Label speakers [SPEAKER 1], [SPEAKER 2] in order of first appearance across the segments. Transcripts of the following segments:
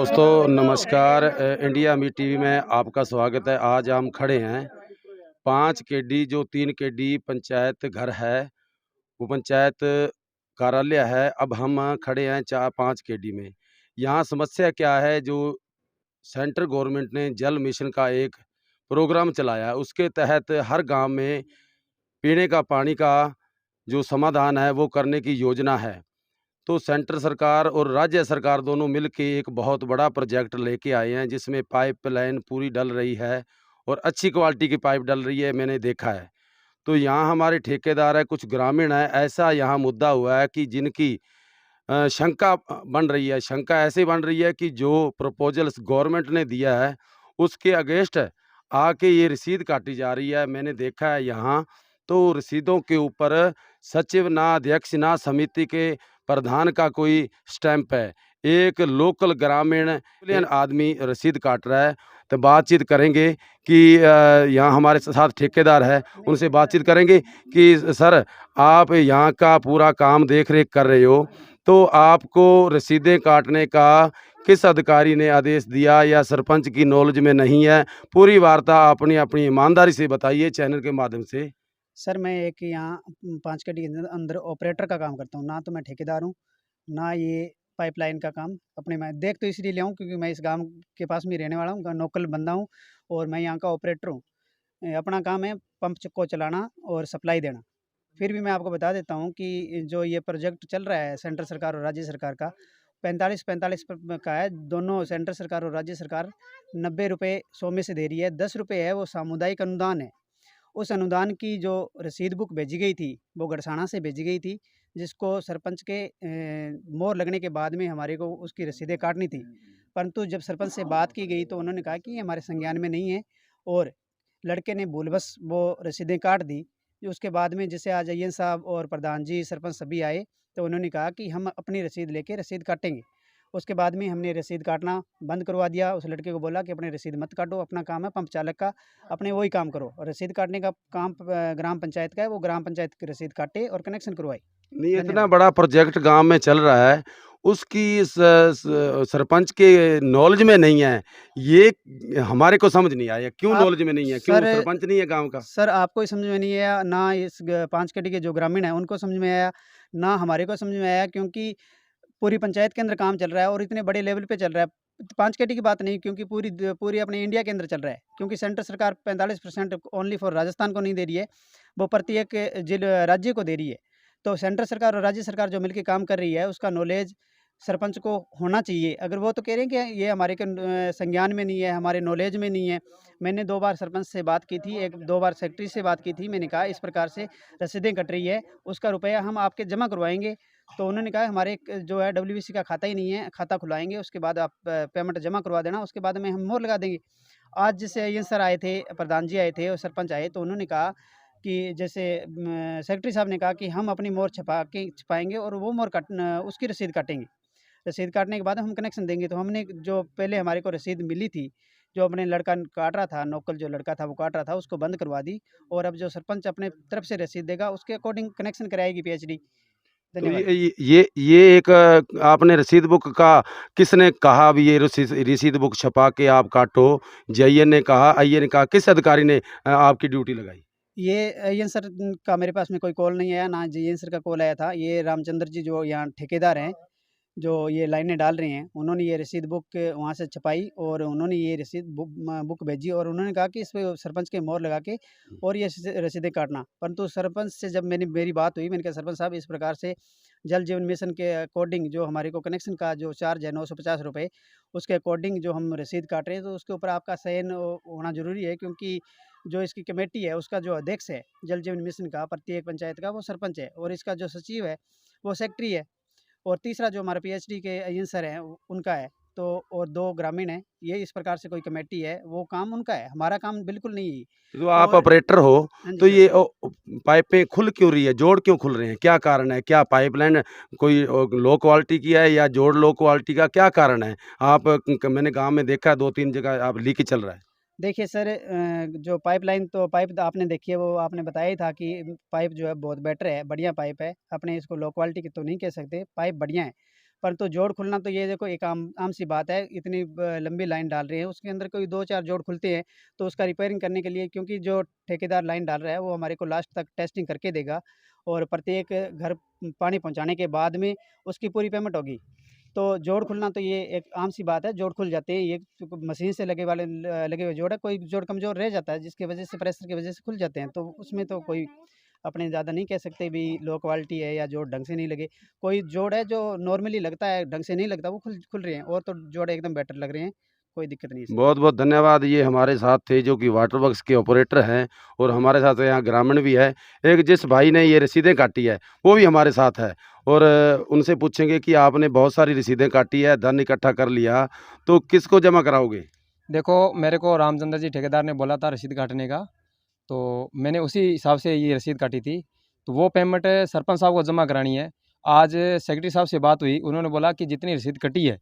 [SPEAKER 1] दोस्तों नमस्कार। India Mi TV में आपका स्वागत है। आज हम खड़े हैं 5 केडी जो 3 केडी पंचायत घर है, वो पंचायत कार्यालय है। अब हम खड़े हैं 4-5 केडी में। यहाँ समस्या क्या है, जो सेंट्रल गवर्नमेंट ने जल मिशन का एक प्रोग्राम चलाया है, उसके तहत हर गांव में पीने का पानी का जो समाधान है वो करने की योजना है। तो सेंट्रल सरकार और राज्य सरकार दोनों मिल के एक बहुत बड़ा प्रोजेक्ट लेके आए हैं, जिसमें पाइपलाइन पूरी डल रही है और अच्छी क्वालिटी की पाइप डल रही है, मैंने देखा है। तो यहाँ हमारे ठेकेदार हैं, कुछ ग्रामीण हैं, ऐसा यहाँ मुद्दा हुआ है कि जिनकी शंका बन रही है। शंका ऐसे बन रही है कि जो प्रपोजल्स गवर्नमेंट ने दिया है, उसके अगेंस्ट आके ये रसीद काटी जा रही है। मैंने देखा है यहाँ, तो रसीदों के ऊपर सचिव ना अध्यक्ष ना समिति के प्रधान का कोई स्टैंप है। एक लोकल ग्रामीण आदमी रसीद काट रहा है। तो बातचीत करेंगे कि यहाँ हमारे साथ ठेकेदार है, उनसे बातचीत करेंगे कि सर, आप यहाँ का पूरा काम देख रेख कर रहे हो, तो आपको रसीदें काटने का किस अधिकारी ने आदेश दिया या सरपंच की नॉलेज में नहीं है? पूरी वार्ता अपनी अपनी ईमानदारी से बताइए चैनल के माध्यम से।
[SPEAKER 2] सर, मैं एक यहाँ 5 कड़ी के अंदर ऑपरेटर का काम करता हूँ। ना तो मैं ठेकेदार हूँ, ना ये पाइपलाइन का काम अपने मैं देख तो इसलिए लिया हूँ क्योंकि मैं इस गाँव के पास में रहने वाला हूँ, लोकल बंदा हूँ और मैं यहाँ का ऑपरेटर हूँ। अपना काम है पंप को चलाना और सप्लाई देना। फिर भी मैं आपको बता देता हूँ कि जो ये प्रोजेक्ट चल रहा है सेंट्रल सरकार और राज्य सरकार का, 45-45 का है। दोनों सेंट्रल सरकार और राज्य सरकार 90 रुपये 100 में से दे रही है। 10 रुपये है वो सामुदायिक अनुदान है। उस अनुदान की जो रसीद बुक भेजी गई थी, वो गड़साना से भेजी गई थी, जिसको सरपंच के मोहर लगने के बाद में हमारे को उसकी रसीदें काटनी थी। परंतु जब सरपंच से बात की गई तो उन्होंने कहा कि ये हमारे संज्ञान में नहीं है और लड़के ने भूलवश वो रसीदें काट दी। उसके बाद में जैसे आज अय्यर साहब और प्रधान जी, सरपंच सभी आए, तो उन्होंने कहा कि हम अपनी रसीद लेके रसीद काटेंगे। उसके बाद में हमने रसीद काटना बंद करवा दिया। उस लड़के को बोला कि अपनी रसीद मत काटो, अपना काम है पंप चालक का, अपने वही काम करो। और रसीद काटने का काम ग्राम पंचायत का है, वो ग्राम पंचायत की रसीद काटे और कनेक्शन करवाए।
[SPEAKER 1] नहीं, इतना
[SPEAKER 2] धन्यवाद।
[SPEAKER 1] बड़ा प्रोजेक्ट गांव में चल रहा है, उसकी सरपंच के नॉलेज में नहीं है। ये हमारे को समझ नहीं आया, क्यों
[SPEAKER 2] आप
[SPEAKER 1] नॉलेज में नहीं है? क्यों
[SPEAKER 2] सर
[SPEAKER 1] सरपंच नहीं है गांव का?
[SPEAKER 2] सर आपको ही समझ में नहीं आया, ना इस 5 कटी के जो ग्रामीण हैं उनको समझ में आया, ना हमारे को समझ में आया, क्योंकि पूरी पंचायत के अंदर काम चल रहा है और इतने बड़े लेवल पे चल रहा है। 5 केटी की बात नहीं, क्योंकि पूरी अपने इंडिया के अंदर चल रहा है, क्योंकि सेंट्रल सरकार 45% ओनली फॉर राजस्थान को नहीं दे रही है, वो प्रत्येक राज्य को दे रही है। तो सेंट्रल सरकार और राज्य सरकार जो मिलकर काम कर रही है, उसका नॉलेज सरपंच को होना चाहिए। अगर वो तो कह रहे हैं कि ये हमारे संज्ञान में नहीं है, हमारे नॉलेज में नहीं है। मैंने 2 बार सरपंच से बात की थी, 1-2 बार सेक्रेटरी से बात की थी। मैंने कहा इस प्रकार से रसीदें कट रही है, उसका रुपया हम आपके जमा करवाएंगे। तो उन्होंने कहा हमारे एक जो है डब्ल्यूबीसी का खाता ही नहीं है, खाता खुलवाएँगे, उसके बाद आप पेमेंट जमा करवा देना, उसके बाद में हम मोहर लगा देंगे। आज जैसे ये सर आए थे, प्रधान जी आए थे और सरपंच आए, तो उन्होंने कहा कि जैसे सेक्रेटरी साहब ने कहा कि हम अपनी मोहर छपाएँगे और वो मोहर उसकी रसीद काटेंगे। रसीद काटने के बाद हम कनेक्शन देंगे। तो हमने जो पहले हमारे को रसीद मिली थी, जो अपने लड़का काट रहा था, लोकल जो लड़का था वो काट रहा था, उसको बंद करवा दी और अब जो सरपंच अपने तरफ से रसीद देगा, उसके अकॉर्डिंग कनेक्शन कराएगी पीएचडी।
[SPEAKER 1] तो
[SPEAKER 2] धन्यवाद।
[SPEAKER 1] ये एक आपने रसीद बुक का किसने कहा अब ये रसीद बुक छपा के आप काटो? जेईएन ने कहा, आईए ने कहा, किस अधिकारी ने आपकी ड्यूटी लगाई?
[SPEAKER 2] ये अय्यर सर का मेरे पास में कोई कॉल नहीं आया, ना जी सर का कॉल आया था। ये रामचंद्र जी जो यहाँ ठेकेदार हैं, जो ये लाइनें डाल रहे हैं, उन्होंने ये रसीद बुक वहाँ से छपाई और उन्होंने ये रसीद बुक भेजी और उन्होंने कहा कि इस पे सरपंच के मोहर लगा के और ये रसीदें काटना। परंतु सरपंच से जब मेरी बात हुई, मैंने कहा सरपंच साहब इस प्रकार से जल जीवन मिशन के अकॉर्डिंग जो हमारे को कनेक्शन का जो चार्ज है 950 रुपये, उसके अकॉर्डिंग जो हम रसीद काट रहे हैं, तो उसके ऊपर आपका साइन होना ज़रूरी है, क्योंकि जो इसकी कमेटी है, उसका जो अध्यक्ष है जल जीवन मिशन का प्रत्येक पंचायत का, वो सरपंच है और इसका जो सचिव है वो सेक्रेटरी है। और तीसरा जो हमारे पीएचडी के अय्यर सर हैं उनका है। तो और 2 ग्रामीण हैं, ये इस प्रकार से कोई कमेटी है, वो काम उनका है, हमारा काम बिल्कुल नहीं है।
[SPEAKER 1] तो आप
[SPEAKER 2] और
[SPEAKER 1] ऑपरेटर हो,
[SPEAKER 2] हाँ जी
[SPEAKER 1] तो
[SPEAKER 2] सर।
[SPEAKER 1] ये पाइपें खुल क्यों रही है? जोड़ क्यों खुल रहे हैं? क्या कारण है? क्या पाइपलाइन कोई लो क्वालिटी की है या जोड़ लो क्वालिटी का, क्या कारण है? आप मैंने गाँव में देखा है 2-3 जगह आप लीकेज चल रहा है।
[SPEAKER 2] देखिए सर, जो पाइपलाइन तो पाइप आपने देखी है, वो आपने बताया ही था कि पाइप जो है बहुत बेटर है, बढ़िया पाइप है। अपने इसको लो क्वालिटी की तो नहीं कह सकते, पाइप बढ़िया है। परंतु जोड़ खुलना तो ये देखो एक आम आम सी बात है, इतनी लंबी लाइन डाल रहे हैं, उसके अंदर कोई 2-4 जोड़ खुलते हैं, तो उसका रिपेयरिंग करने के लिए, क्योंकि जो ठेकेदार लाइन डाल रहा है, वो हमारे को लास्ट तक टेस्टिंग करके देगा और प्रत्येक घर पानी पहुँचाने के बाद में उसकी पूरी पेमेंट होगी। तो जोड़ खुलना तो ये एक आम सी बात है, जोड़ खुल जाते हैं, ये तो मशीन से लगे हुए जोड़ है, कोई जोड़ कमज़ोर रह जाता है, जिसकी वजह से प्रेशर की वजह से खुल जाते हैं, तो उसमें तो कोई अपने ज़्यादा नहीं कह सकते भी लो क्वालिटी है या जोड़ ढंग से नहीं लगे। कोई जोड़ है जो नॉर्मली लगता है, ढंग से नहीं लगता, वो खुल रहे हैं, और तो जोड़ एकदम बेटर लग रहे हैं, कोई दिक्कत नहीं है इसमें।
[SPEAKER 1] बहुत बहुत धन्यवाद। ये हमारे साथ थे जो कि वाटर वर्क्स के ऑपरेटर हैं और हमारे साथ यहाँ ग्रामीण भी है। एक जिस भाई ने ये रसीदें काटी है वो भी हमारे साथ है और उनसे पूछेंगे कि आपने बहुत सारी रसीदें काटी है, धन इकट्ठा कर लिया, तो किसको जमा कराओगे?
[SPEAKER 3] देखो, मेरे को रामचंद्र जी ठेकेदार ने बोला था रसीद काटने का, तो मैंने उसी हिसाब से ये रसीद काटी थी। तो वो पेमेंट सरपंच साहब को जमा करानी है। आज सेक्रेटरी साहब से बात हुई, उन्होंने बोला कि जितनी रसीद कटी है,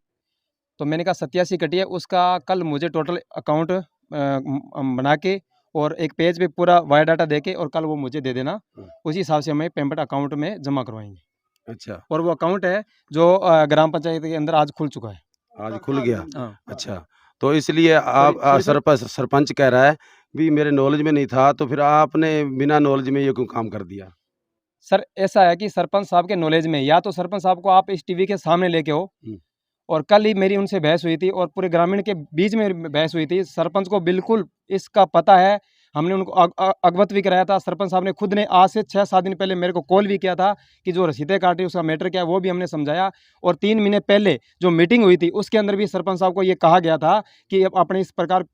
[SPEAKER 3] तो मैंने कहा 87 कटी है, उसका कल मुझे टोटल अकाउंट बना के और एक पेज पे पूरा वायर डाटा दे के और कल वो मुझे दे देना। उसी हिसाब से हमें पेमेंट अकाउंट में जमा करवाएंगे।
[SPEAKER 1] अच्छा,
[SPEAKER 3] और वो अकाउंट है जो ग्राम पंचायत के अंदर आज खुल चुका है।
[SPEAKER 1] आज खुल गया।
[SPEAKER 3] हाँ।
[SPEAKER 1] अच्छा, तो इसलिए आप
[SPEAKER 3] सॉरी सर।
[SPEAKER 1] सरपंच कह रहा है भी मेरे नॉलेज में नहीं था, तो फिर आपने बिना नॉलेज में ये क्यों काम कर दिया?
[SPEAKER 3] सर ऐसा है कि सरपंच साहब के नॉलेज में, या तो सरपंच साहब को आप इस टीवी के सामने लेके हो, और कल ही मेरी उनसे बहस हुई थी और पूरे ग्रामीण के बीच में बहस हुई थी। सरपंच को बिल्कुल इसका पता है, हमने उनको अवगत भी कराया था। सरपंच साहब ने खुद ने आज से 6-7 दिन पहले मेरे को कॉल भी किया था कि जो रसीदें काटी उसका मैटर क्या है, वो भी हमने समझाया। और 3 महीने पहले जो मीटिंग हुई थी उसके अंदर भी सरपंच साहब को ये कहा गया था कि अब अपने इस प्रकार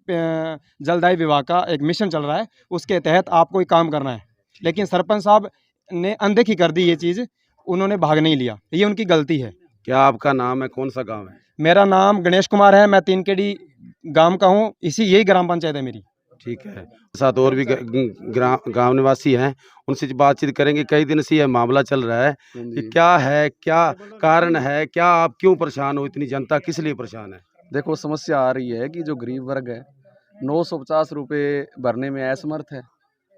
[SPEAKER 3] जलदाय विभाग का एक मिशन चल रहा है, उसके तहत आपको ये काम करना है। लेकिन सरपंच साहब ने अनदेखी कर दी ये चीज़, उन्होंने भाग नहीं लिया, ये उनकी गलती है।
[SPEAKER 1] क्या आपका नाम है? कौन सा गाँव है?
[SPEAKER 3] मेरा नाम गणेश कुमार है, मैं 3 केडी गांव का हूँ, यही ग्राम पंचायत है मेरी।
[SPEAKER 1] ठीक है। साथ और भी गाँव निवासी हैं, उनसे बातचीत करेंगे। कई दिन से यह मामला चल रहा है कि क्या है, क्या कारण है, क्या आप क्यों परेशान हो? इतनी जनता किस लिए परेशान है?
[SPEAKER 4] देखो, समस्या आ रही है कि जो गरीब वर्ग है 950 रुपये भरने में असमर्थ है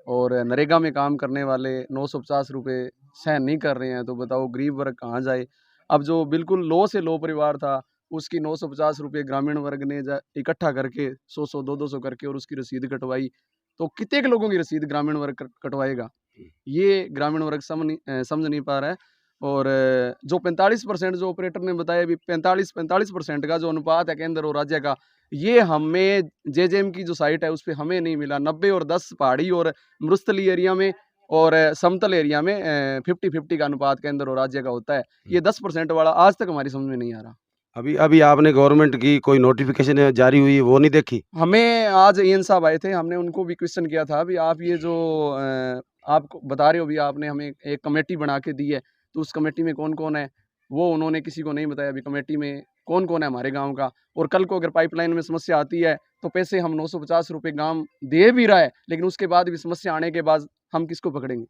[SPEAKER 4] और नरेगा में काम करने वाले 950 रुपये सहन नहीं कर रहे हैं, तो बताओ गरीब वर्ग कहाँ जाए। अब जो बिल्कुल लो से लो परिवार था, उसकी 950 रुपये ग्रामीण वर्ग ने इकट्ठा करके 100-100 200-200 करके और उसकी रसीद कटवाई, तो कितने लोगों की रसीद ग्रामीण वर्ग कटवाएगा? ये ग्रामीण वर्ग समझ नहीं पा रहा है। और जो 45% जो ऑपरेटर ने बताया, भी 45% का जो अनुपात है केंद्र और राज्य का, ये हमें जेजेएम की जो साइट है उस पर हमें नहीं मिला। 90 और 10 पहाड़ी और मरुस्थलीय एरिया में और समतल एरिया में 50-50 का अनुपात केंद्र और राज्य का होता है। ये 10% वाला आज तक हमारी समझ में नहीं आ रहा।
[SPEAKER 1] अभी अभी आपने गवर्नमेंट की कोई नोटिफिकेशन जारी हुई है, वो नहीं देखी?
[SPEAKER 4] हमें आज एएन साहब आए थे, हमने उनको भी क्वेश्चन किया था, भी आप ये जो आप बता रहे हो, भी आपने हमें एक कमेटी बना के दी है, तो उस कमेटी में कौन कौन है, वो उन्होंने किसी को नहीं बताया अभी कमेटी में कौन कौन है हमारे गांव का। और कल को अगर पाइपलाइन में समस्या आती है तो पैसे हम 950 रुपये गांव दे भी रहा है, लेकिन उसके बाद भी समस्या आने के बाद हम किसको पकड़ेंगे?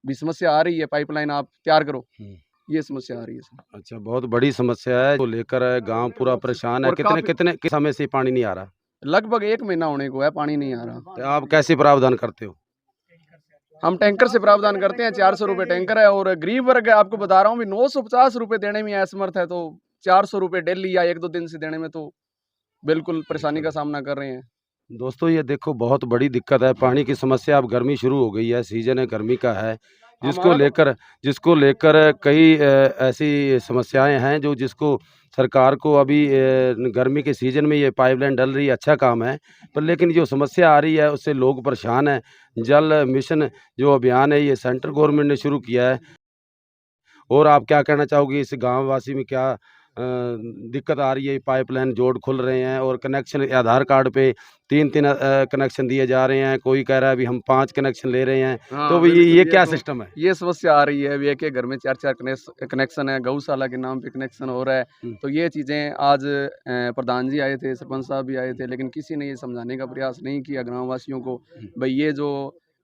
[SPEAKER 4] भी समस्या आ रही है, पाइपलाइन आप तैयार करो, ये समस्या आ रही है सर।
[SPEAKER 1] अच्छा, बहुत बड़ी समस्या है, तो लेकर गाँव पूरा परेशान है।
[SPEAKER 4] और
[SPEAKER 1] कितने समय से पानी नहीं आ रहा?
[SPEAKER 4] लगभग 1 महीना होने को है, पानी नहीं आ रहा।
[SPEAKER 1] तो आप कैसे प्रावधान करते हो?
[SPEAKER 4] हम टैंकर से प्रावधान करते हैं, 400 रुपये टैंकर है। और गरीब वर्ग है, आपको बता रहा हूँ भी 950 रुपये देने में असमर्थ है, तो 400 रुपये डेली या 1-2 दिन से देने में तो बिल्कुल परेशानी का सामना कर रहे हैं।
[SPEAKER 1] दोस्तों, ये देखो बहुत बड़ी दिक्कत है, पानी की समस्या। अब गर्मी शुरू हो गई है, सीजन है गर्मी का है, जिसको लेकर कई ऐसी समस्याएं हैं जो जिसको सरकार को अभी गर्मी के सीजन में ये पाइपलाइन डल रही है, अच्छा काम है, पर लेकिन जो समस्या आ रही है उससे लोग परेशान हैं। जल मिशन जो अभियान है, ये सेंट्रल गवर्नमेंट ने शुरू किया है। और आप क्या कहना चाहोगे, इस गाँव वासी में क्या दिक्कत आ रही है? पाइपलाइन जोड़ खुल रहे हैं और कनेक्शन आधार कार्ड पे 3-3 कनेक्शन दिए जा रहे हैं, कोई कह रहा है अभी हम 5 कनेक्शन ले रहे हैं, तो ये क्या सिस्टम है?
[SPEAKER 4] ये समस्या आ रही है, अभी एक घर में 4-4 कनेक्शन है, गौशाला के नाम पे कनेक्शन हो रहा है। तो ये चीज़ें आज प्रधान जी आए थे, सरपंच साहब भी आए थे, लेकिन किसी ने ये समझाने का प्रयास नहीं किया ग्रामवासियों को, भाई ये जो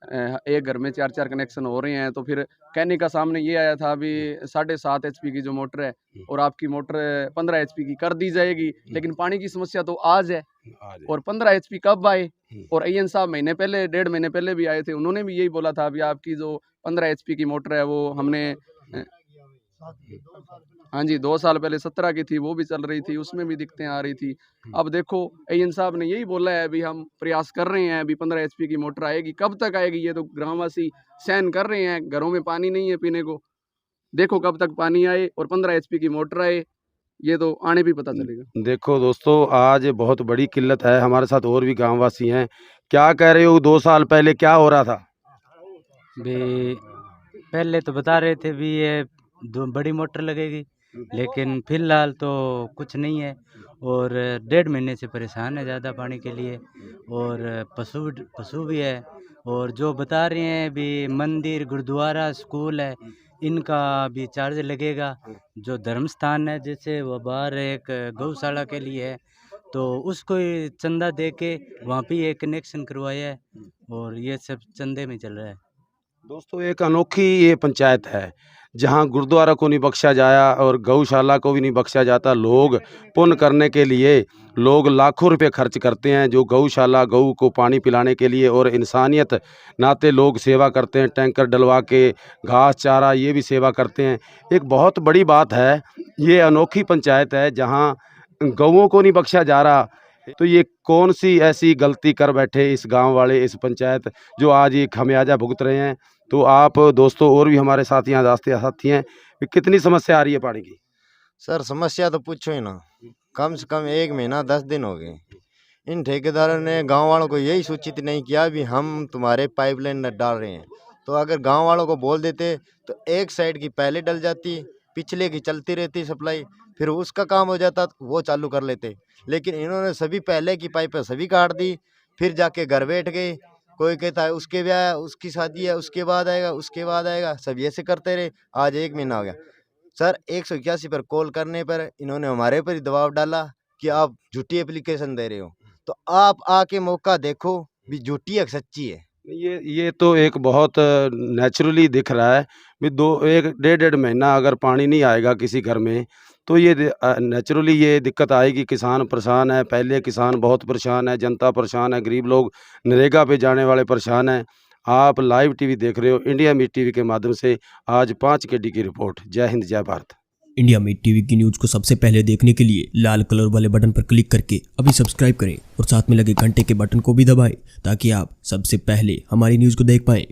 [SPEAKER 4] एक घर में 4-4 कनेक्शन हो रहे हैं, तो फिर कहने का सामने ये आया था अभी 7.5 HP की जो मोटर है और आपकी मोटर 15 HP की कर दी जाएगी, लेकिन पानी की समस्या तो आज है। और 15 HP कब आए? और एएन साहब महीने पहले, 1.5 महीने पहले भी आए थे, उन्होंने भी यही बोला था, अभी आपकी जो 15 HP की मोटर है वो हमने हाँ जी, 2 साल पहले 17 की थी, वो भी चल रही थी, उसमें भी दिक्कतें आ रही थी। अब देखो एएन साहब ने यही बोला है, अभी हम प्रयास कर रहे हैं, अभी 15 एचपी की मोटर आएगी। कब तक आएगी ये तो ग्रामवासी सहन कर रहे हैं, घरों में पानी नहीं है पीने को। देखो कब तक पानी आए और 15 एचपी की मोटर आए, ये तो आने भी पता चलेगा।
[SPEAKER 1] देखो दोस्तों, आज बहुत बड़ी किल्लत है। हमारे साथ और भी गांववासी हैं। क्या कह रहे हो, 2 साल पहले क्या हो रहा था?
[SPEAKER 5] भी पहले तो बता रहे थे भी ये दो बड़ी मोटर लगेगी, लेकिन फिलहाल तो कुछ नहीं है। और 1.5 महीने से परेशान है ज़्यादा पानी के लिए। और पशु भी है। और जो बता रहे हैं भी मंदिर, गुरुद्वारा, स्कूल है, इनका भी चार्ज लगेगा। जो धर्म स्थान है, जैसे वो बाहर एक गौशाला के लिए है, तो उसको ही चंदा दे के वहाँ पे ये कनेक्शन करवाया है। और ये सब चंदे में चल रहा है।
[SPEAKER 1] दोस्तों, एक अनोखी ये पंचायत है जहां गुरुद्वारा को नहीं बख्शा जाया और गौशाला को भी नहीं बख्शा जाता। लोग पुण्य करने के लिए लोग लाखों रुपए खर्च करते हैं, जो गौशाला, गऊ को पानी पिलाने के लिए, और इंसानियत नाते लोग सेवा करते हैं। टैंकर डलवा के घास चारा ये भी सेवा करते हैं। एक बहुत बड़ी बात है, ये अनोखी पंचायत है जहाँ गऊओं को नहीं बख्शा जा रहा। तो ये कौन सी ऐसी गलती कर बैठे इस गांव वाले, इस पंचायत, जो आज ये खमियाजा भुगत रहे हैं? तो आप दोस्तों और भी हमारे साथ यहाँ साथी हैं, कितनी समस्या आ रही है पानी की?
[SPEAKER 6] सर समस्या तो पूछो ही ना, कम से कम 1 महीना 10 दिन हो गए। इन ठेकेदारों ने गांव वालों को यही सूचित नहीं किया भी हम तुम्हारे पाइपलाइन डाल रहे हैं। तो अगर गांव वालों को बोल देते तो एक साइड की पहले डल जाती, पिछले की चलती रहती सप्लाई, फिर उसका काम हो जाता तो वो चालू कर लेते। लेकिन इन्होंने सभी पहले की पाइपें सभी काट दी, फिर जाके घर बैठ गए। कोई कहता है उसके ब्याह है, उसकी शादी है, उसके बाद आएगा, उसके बाद आएगा, सब ऐसे करते रहे। आज 1 महीना हो गया। सर 181 पर कॉल करने पर इन्होंने हमारे पर ही दबाव डाला कि आप झूठी एप्लीकेशन दे रहे हो। तो आप आके मौका देखो भी झूठी है कि सच्ची है।
[SPEAKER 1] ये तो एक बहुत नेचुरली दिख रहा है भी 1.5 महीना अगर पानी नहीं आएगा किसी घर में, तो ये नेचुरली ये दिक्कत आएगी। किसान परेशान है, पहले किसान बहुत परेशान है, जनता परेशान है, गरीब लोग नरेगा पे जाने वाले परेशान हैं। आप लाइव टीवी देख रहे हो, इंडिया मीट टीवी के माध्यम से। आज 5 केडी की रिपोर्ट। जय हिंद, जय भारत।
[SPEAKER 7] इंडिया मीट टीवी की न्यूज़ को सबसे पहले देखने के लिए लाल कलर वाले बटन पर क्लिक करके अभी सब्सक्राइब करें और साथ में लगे घंटे के बटन को भी दबाएं, ताकि आप सबसे पहले हमारी न्यूज़ को देख पाएं।